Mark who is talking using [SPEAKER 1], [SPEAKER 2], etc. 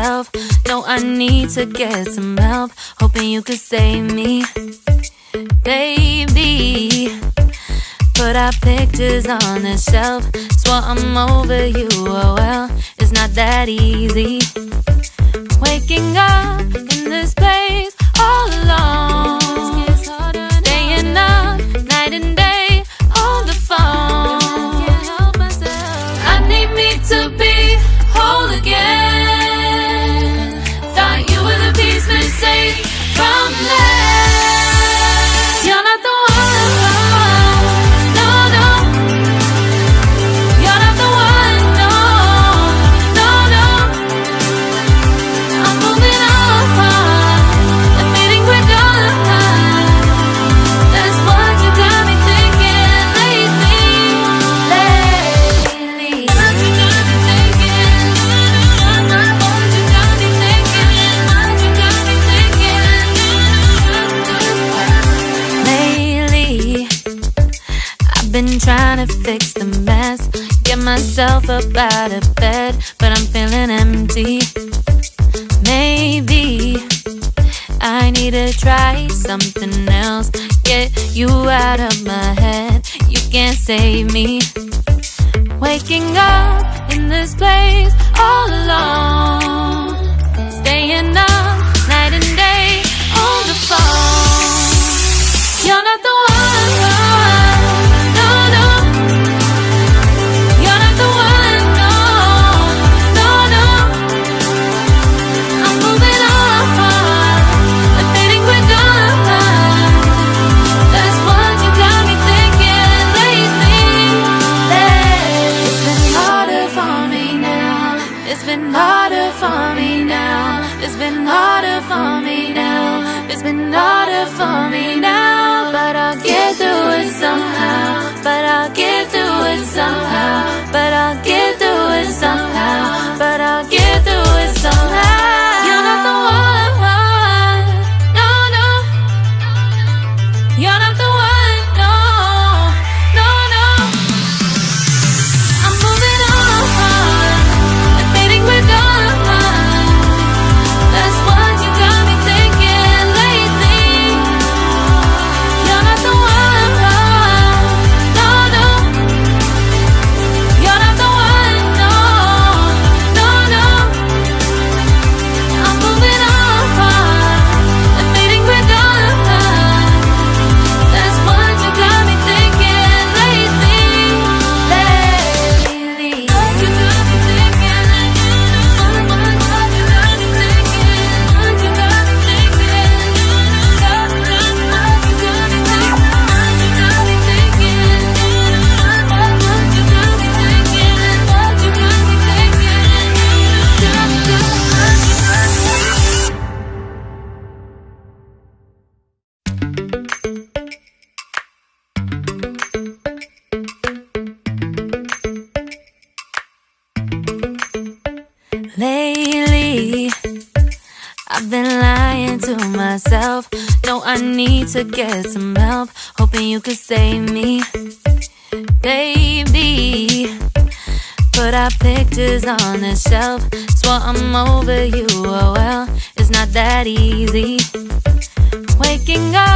[SPEAKER 1] myself. No, I need to get some help. Hoping you could save me, baby. Put our pictures on the shelf. Swore I'm over you, oh well, it's not that easy. Waking up in this place all alone, staying up night and day on the phone. I need me to be whole again. Thought you were the piece missing from left. You're not the one, no, no. You're not the one, no, no, no. I'm moving on, admitting we're done. That's what you got me thinking lately. What you got me thinking? What you got me thinking? What you got me thinking? Lately, I've been trying to fix the mess, get myself up out of bed, but I'm feeling empty. Maybe I need to try something else, get you out of my head. You can't save me. Waking up in this place all alone, staying up night and day on the phone. You're not the one, no, no. You're not the one, no, no, no. I'm moving on, admitting we're done. That's what you got me thinking lately. It's been harder for me now. It's been harder for me now. It's been harder for me now. It's been harder for me now. But I'll get through it somehow. But I'll get through it somehow. But I'll get through it somehow. But I'll get through it somehow. You're not the one, no, no. You're not the one, no, no, no. I'm moving on, admitting we're done. That's what you got me thinking lately. You're not the one, no, no. You're not the one, no, no, no. I'm moving on, admitting we're done. That's what you got me thinking lately. What you got me thinking? What you got me thinking? What you got me thinking? What you got me thinking? What you got me thinking? What you got me thinking? What you got me thinking? Lately, I've been lying to myself. No, I need to get some help. Hoping you could save me, baby. Put our pictures on the shelf. Swore I'm over you, oh well, it's not that easy. Waking up